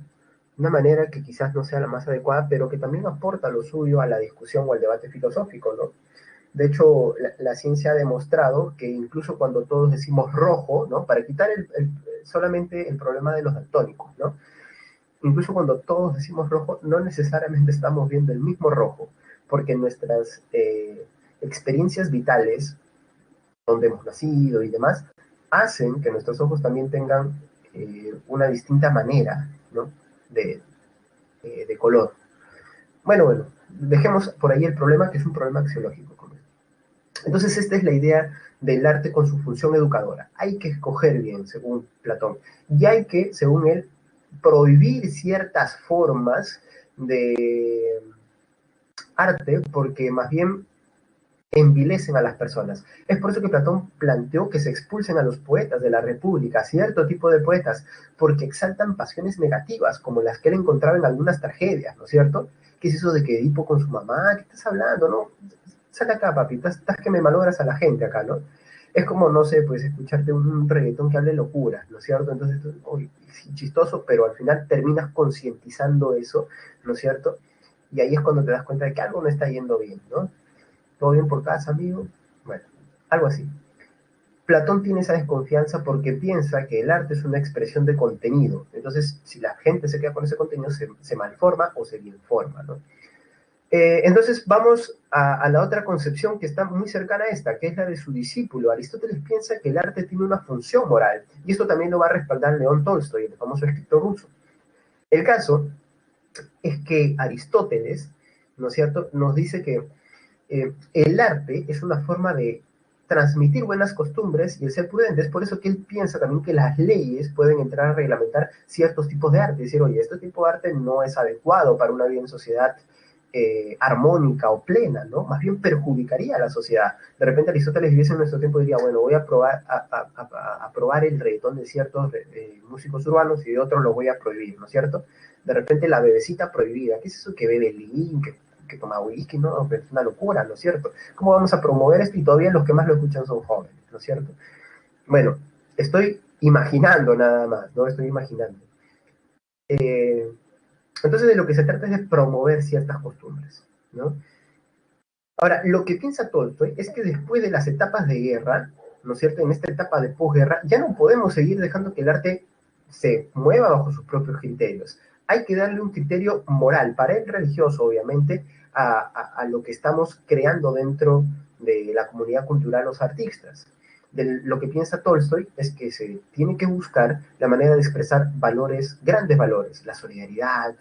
Una manera que quizás no sea la más adecuada, pero que también aporta lo suyo a la discusión o al debate filosófico, ¿no? De hecho, la ciencia ha demostrado que incluso cuando todos decimos rojo, ¿no? Para quitar solamente el problema de los daltónicos, ¿no? Incluso cuando todos decimos rojo, no necesariamente estamos viendo el mismo rojo, porque nuestras experiencias vitales, donde hemos nacido y demás, hacen que nuestros ojos también tengan una distinta manera, ¿no? de, de color. Bueno, dejemos por ahí el problema, que es un problema axiológico. Entonces, esta es la idea del arte con su función educadora. Hay que escoger bien, según Platón, y hay que, según él, prohibir ciertas formas de arte porque más bien envilecen a las personas. Es por eso que Platón planteó que se expulsen a los poetas de la República, cierto tipo de poetas, porque exaltan pasiones negativas, como las que él encontraba en algunas tragedias, ¿no es cierto? ¿Qué es eso de que Edipo con su mamá? ¿Qué estás hablando, no? Saca acá, papi, estás que me malogras a la gente acá, ¿no? Es como, no sé, pues escucharte un reggaetón que hable locuras, ¿no es cierto? Entonces, uy, sí, chistoso, pero al final terminas concientizando eso, ¿no es cierto? Y ahí es cuando te das cuenta de que algo no está yendo bien, ¿no? ¿Todo bien por casa, amigo? Bueno, algo así. Platón tiene esa desconfianza porque piensa que el arte es una expresión de contenido. Entonces, si la gente se queda con ese contenido, se malforma o se bienforma, ¿no? Entonces, vamos a la otra concepción que está muy cercana a esta, que es la de su discípulo. Aristóteles piensa que el arte tiene una función moral, y esto también lo va a respaldar León Tolstoy, el famoso escritor ruso. El caso es que Aristóteles, ¿no es cierto?, nos dice que el arte es una forma de transmitir buenas costumbres y el ser prudente. Es por eso que él piensa también que las leyes pueden entrar a reglamentar ciertos tipos de arte. Es decir, oye, este tipo de arte no es adecuado para una vida en sociedad armónica o plena, ¿no? Más bien perjudicaría a la sociedad. De repente Aristóteles viviese en nuestro tiempo y diría, bueno, voy a probar, a probar el reggaetón de ciertos músicos urbanos y de otros los voy a prohibir, ¿no es cierto? De repente la bebecita prohibida, ¿qué es eso que bebe Link, que toma whisky? No, pero es una locura, ¿no es cierto? ¿Cómo vamos a promover esto? Y todavía los que más lo escuchan son jóvenes, ¿no es cierto? Bueno, estoy imaginando nada más, ¿no? Estoy imaginando. Eh, entonces de lo que se trata es de promover ciertas costumbres, ¿no? Ahora, lo que piensa Tolstoy es que después de las etapas de guerra, ¿no es cierto? En esta etapa de posguerra, ya no podemos seguir dejando que el arte se mueva bajo sus propios criterios. Hay que darle un criterio moral, para el religioso, obviamente, a lo que estamos creando dentro de la comunidad cultural, los artistas. de lo que piensa Tolstoy es que se tiene que buscar la manera de expresar valores, grandes valores, la solidaridad,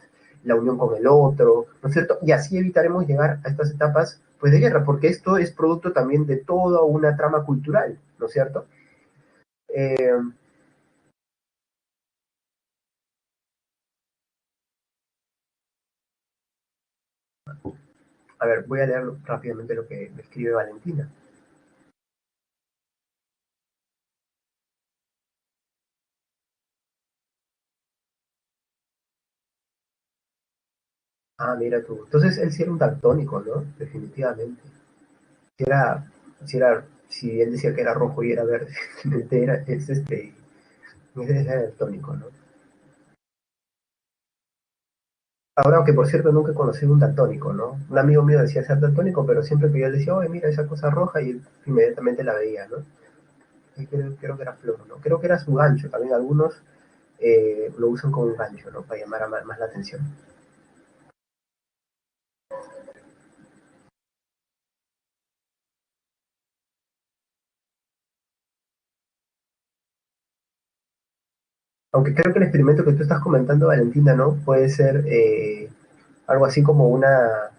la unión con el otro, ¿no es cierto? Y así evitaremos llegar a estas etapas pues, de guerra, porque esto es producto también de toda una trama cultural, ¿no es cierto? Eh, a ver, voy a leer rápidamente lo que me escribe Valentina. Ah, mira tú. Entonces él sí era un daltónico, ¿no? Definitivamente. Si era, si él decía que era rojo y era verde, era, es daltónico, ¿no? Ahora, aunque por cierto nunca conocí un daltónico, ¿no? Un amigo mío decía ser daltónico, pero siempre que yo le decía, oye, mira esa cosa roja, y él inmediatamente la veía, ¿no? Y creo que era flor, ¿no? Creo que era su gancho, también algunos lo usan como un gancho, ¿no? Para llamar más la atención. Aunque creo que el experimento que tú estás comentando, Valentina, ¿no? Puede ser algo así como una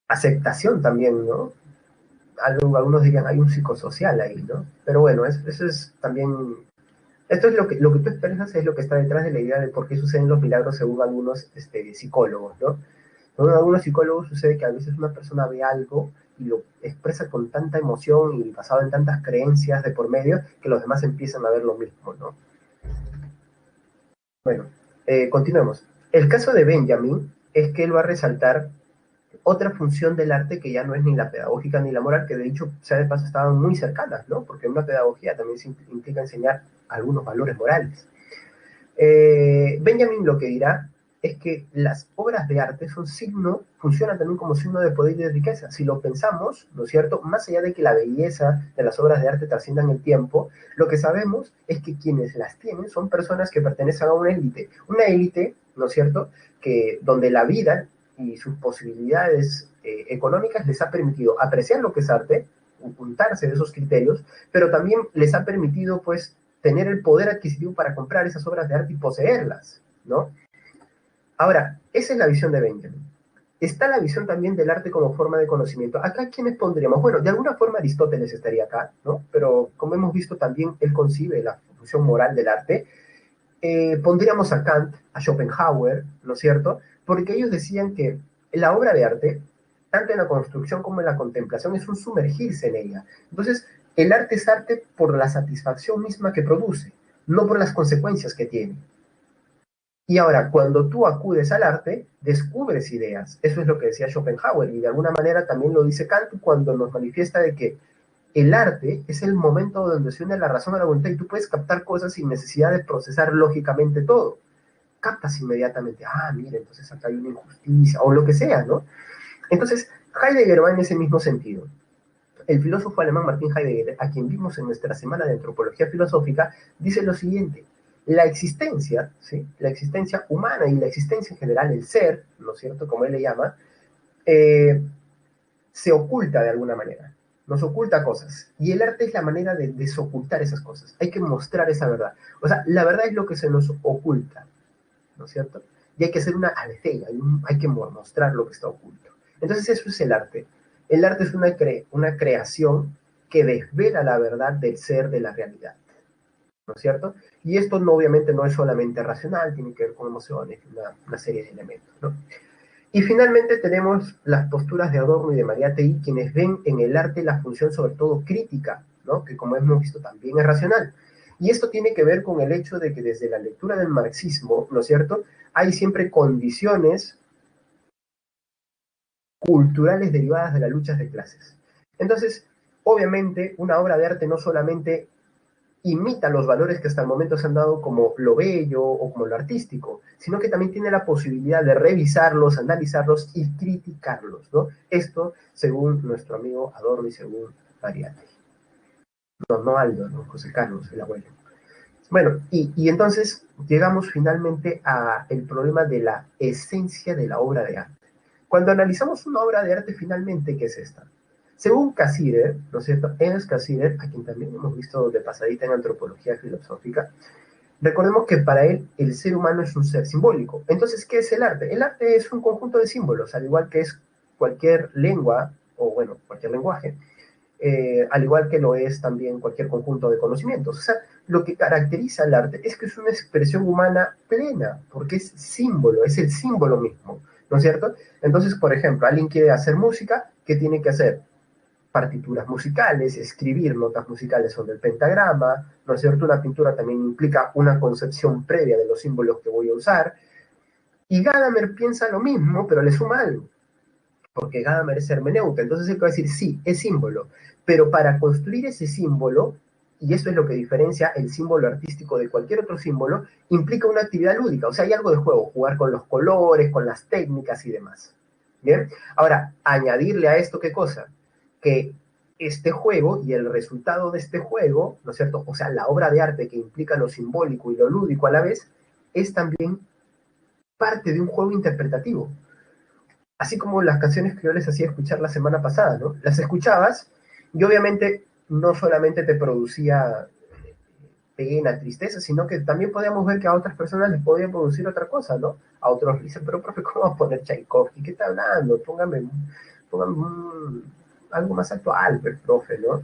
aceptación también, ¿no? Algunos dirían, hay un psicosocial ahí, ¿no? Pero bueno, eso es también, esto es lo que tú expresas es lo que está detrás de la idea de por qué suceden los milagros según algunos psicólogos, ¿no? Según algunos psicólogos sucede que a veces una persona ve algo y lo expresa con tanta emoción y basado en tantas creencias de por medio que los demás empiezan a ver lo mismo, ¿no? Bueno, continuemos. El caso de Benjamin es que él va a resaltar otra función del arte que ya no es ni la pedagógica ni la moral, que de hecho, sea de paso, estaban muy cercanas, ¿no? Porque una pedagogía también implica enseñar algunos valores morales. Benjamin lo que dirá es que las obras de arte son signo, funcionan también como signo de poder y de riqueza. Si lo pensamos, ¿no es cierto? Más allá de que la belleza de las obras de arte trasciendan el tiempo, lo que sabemos es que quienes las tienen son personas que pertenecen a una élite, ¿no es cierto? Que donde la vida y sus posibilidades económicas les ha permitido apreciar lo que es arte, ocultarse de esos criterios, pero también les ha permitido, pues, tener el poder adquisitivo para comprar esas obras de arte y poseerlas, ¿no? Ahora, esa es la visión de Benjamin. Está la visión también del arte como forma de conocimiento. Acá, ¿quiénes pondríamos? Bueno, de alguna forma Aristóteles estaría acá, ¿no? Pero como hemos visto también, él concibe la función moral del arte. Pondríamos a Kant, a Schopenhauer, ¿no es cierto? Porque ellos decían que la obra de arte, tanto en la construcción como en la contemplación, es un sumergirse en ella. Entonces, el arte es arte por la satisfacción misma que produce, no por las consecuencias que tiene. Y ahora, cuando tú acudes al arte, descubres ideas. Eso es lo que decía Schopenhauer y de alguna manera también lo dice Kant cuando nos manifiesta de que el arte es el momento donde se une la razón a la voluntad y tú puedes captar cosas sin necesidad de procesar lógicamente todo. Captas inmediatamente, ah, mira, entonces acá hay una injusticia o lo que sea, ¿no? Entonces, Heidegger va en ese mismo sentido. El filósofo alemán Martin Heidegger, a quien vimos en nuestra semana de antropología filosófica, dice lo siguiente: la existencia, ¿sí? La existencia humana y la existencia en general, el ser, ¿no es cierto?, como él le llama, eh, se oculta de alguna manera, nos oculta cosas. Y el arte es la manera de desocultar esas cosas. Hay que mostrar esa verdad. O sea, la verdad es lo que se nos oculta, ¿no es cierto? Y hay que hacer una alfeya, hay que mostrar lo que está oculto. Entonces eso es el arte. El arte es una creación que desvela la verdad del ser, de la realidad, ¿no es cierto? Y esto no, obviamente no es solamente racional, tiene que ver con emociones, una serie de elementos, ¿no? Y finalmente tenemos las posturas de Adorno y de Mariátegui, quienes ven en el arte la función sobre todo crítica, ¿no? Que como hemos visto también es racional. Y esto tiene que ver con el hecho de que desde la lectura del marxismo, ¿no es cierto?, hay siempre condiciones culturales derivadas de las luchas de clases. Entonces, obviamente, una obra de arte no solamente imita los valores que hasta el momento se han dado como lo bello o como lo artístico, sino que también tiene la posibilidad de revisarlos, analizarlos y criticarlos, ¿no? Esto según nuestro amigo Adorno y según Mariátegui. No, no Aldo, no José Carlos, el abuelo. Bueno, y entonces llegamos finalmente a el problema de la esencia de la obra de arte. Cuando analizamos una obra de arte, finalmente, ¿qué es esta? Según Cassirer, ¿no es cierto? Ernst Cassirer, a quien también hemos visto de pasadita en antropología filosófica, recordemos que para él el ser humano es un ser simbólico. Entonces, ¿qué es el arte? El arte es un conjunto de símbolos, al igual que es cualquier lengua, o bueno, cualquier lenguaje, al igual que lo es también cualquier conjunto de conocimientos. O sea, lo que caracteriza al arte es que es una expresión humana plena, porque es símbolo, es el símbolo mismo, ¿no es cierto? Entonces, por ejemplo, alguien quiere hacer música, ¿qué tiene que hacer? Partituras musicales, escribir notas musicales sobre el pentagrama, ¿no es cierto? Una pintura también implica una concepción previa de los símbolos que voy a usar, y Gadamer piensa lo mismo, pero le suma algo, porque Gadamer es hermeneuta, entonces él va a decir, sí, es símbolo, pero para construir ese símbolo, y eso es lo que diferencia el símbolo artístico de cualquier otro símbolo, implica una actividad lúdica, o sea, hay algo de juego, jugar con los colores, con las técnicas y demás. ¿Bien? Ahora, añadirle a esto, ¿qué cosa? Que este juego y el resultado de este juego, ¿no es cierto? O sea, la obra de arte que implica lo simbólico y lo lúdico a la vez, es también parte de un juego interpretativo, así como las canciones que yo les hacía escuchar la semana pasada, ¿no? Las escuchabas y obviamente no solamente te producía pena, tristeza, sino que también podíamos ver que a otras personas les podía producir otra cosa, ¿no? A otros dicen, pero profe, ¿cómo va a poner Tchaikovsky? ¿Qué está hablando? Póngame algo más actual, el profe, ¿no?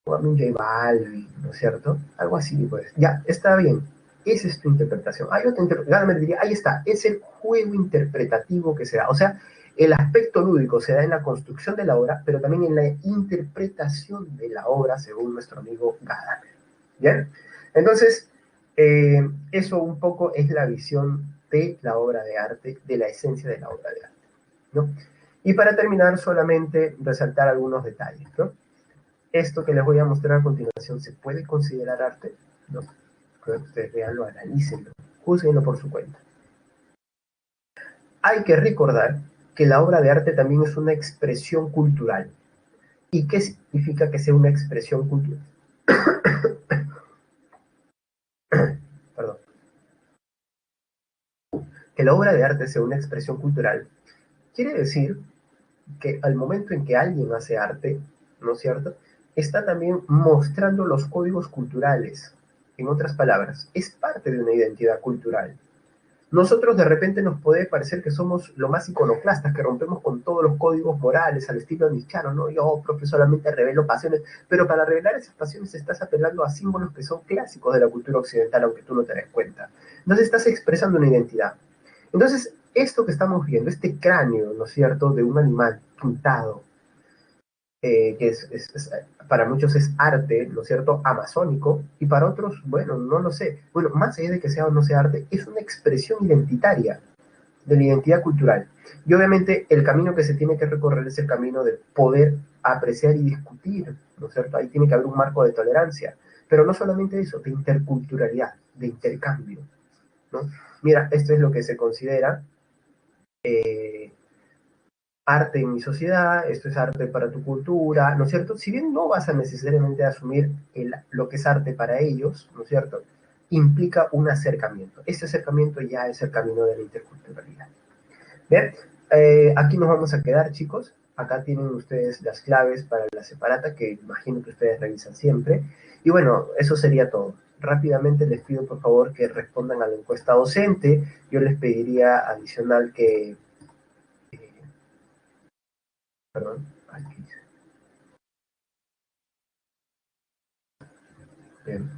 Póngame un J Balvin, ¿no es cierto? Algo así, pues. Ya, está bien. Esa es tu interpretación. Hay otra interpretación, me diría, ahí está, es el juego interpretativo que se da. O sea, el aspecto lúdico se da en la construcción de la obra, pero también en la interpretación de la obra, según nuestro amigo Gadamer. ¿Bien? Entonces, eso un poco es la visión de la obra de arte, de la esencia de la obra de arte, ¿no? Y para terminar, solamente resaltar algunos detalles, ¿no? Esto que les voy a mostrar a continuación, ¿se puede considerar arte? No. Ustedes veanlo, analícenlo, juzguenlo por su cuenta. Hay que recordar que la obra de arte también es una expresión cultural. ¿Y qué significa que sea una expresión cultural? Perdón. Que la obra de arte sea una expresión cultural quiere decir que al momento en que alguien hace arte, ¿no es cierto?, está también mostrando los códigos culturales. En otras palabras, es parte de una identidad cultural. Nosotros de repente nos puede parecer que somos lo más iconoclastas, que rompemos con todos los códigos morales al estilo nichano, ¿no? Yo, profe, solamente revelo pasiones, pero para revelar esas pasiones estás apelando a símbolos que son clásicos de la cultura occidental, aunque tú no te des cuenta. Entonces estás expresando una identidad. Entonces, esto que estamos viendo, este cráneo, ¿no es cierto?, de un animal pintado, que para muchos es arte, ¿no es cierto?, amazónico, y para otros, bueno, no lo sé. Bueno, más allá de que sea o no sea arte, es una expresión identitaria de la identidad cultural. Y obviamente el camino que se tiene que recorrer es el camino de poder apreciar y discutir, ¿no es cierto? Ahí tiene que haber un marco de tolerancia, pero no solamente eso, de interculturalidad, de intercambio, ¿no? Mira, esto es lo que se considera eh, arte en mi sociedad, esto es arte para tu cultura, ¿no es cierto? Si bien no vas a necesariamente asumir lo que es arte para ellos, ¿no es cierto? Implica un acercamiento. Este acercamiento ya es el camino de la interculturalidad. Bien, aquí nos vamos a quedar, chicos. Acá tienen ustedes las claves para la separata, que imagino que ustedes revisan siempre. Y bueno, eso sería todo. Rápidamente les pido por favor que respondan a la encuesta docente. Yo les pediría adicional que, perdón, aquí. Bien.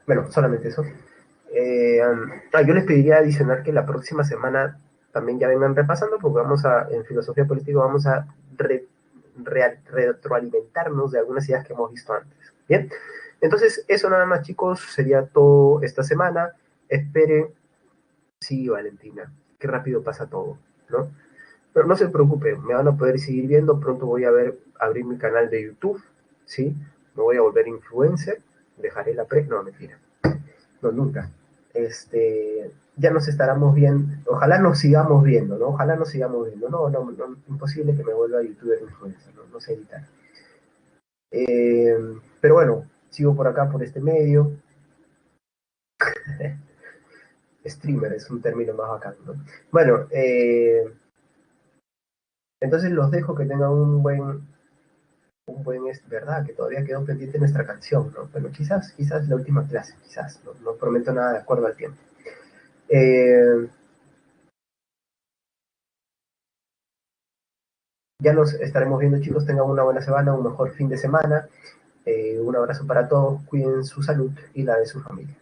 Bueno, solamente eso. Yo les pediría adicional que la próxima semana también ya vengan repasando, porque en filosofía política vamos a retroalimentarnos de algunas ideas que hemos visto antes. Bien, entonces eso nada más, chicos, sería todo esta semana. Esperen, sí, Valentina, qué rápido pasa todo, ¿no? Pero no se preocupen, me van a poder seguir viendo, pronto voy a abrir mi canal de YouTube, ¿sí? Me voy a volver influencer, dejaré la no, mentira, no, nunca. Ya nos estaremos viendo, ojalá nos sigamos viendo, ¿no? Ojalá nos sigamos viendo, no, imposible que me vuelva youtuber influencer, no sé editar. Eh, pero bueno, sigo por acá, por este medio. Streamer es un término más bacán, ¿no? Bueno, entonces los dejo que tengan un buen un buen, es verdad, que todavía quedó pendiente nuestra canción, ¿no? Pero quizás la última clase, quizás, no prometo nada de acuerdo al tiempo. Eh, ya nos estaremos viendo, chicos, tengan una buena semana, un mejor fin de semana. Un abrazo para todos, cuiden su salud y la de su familia.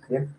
Bien.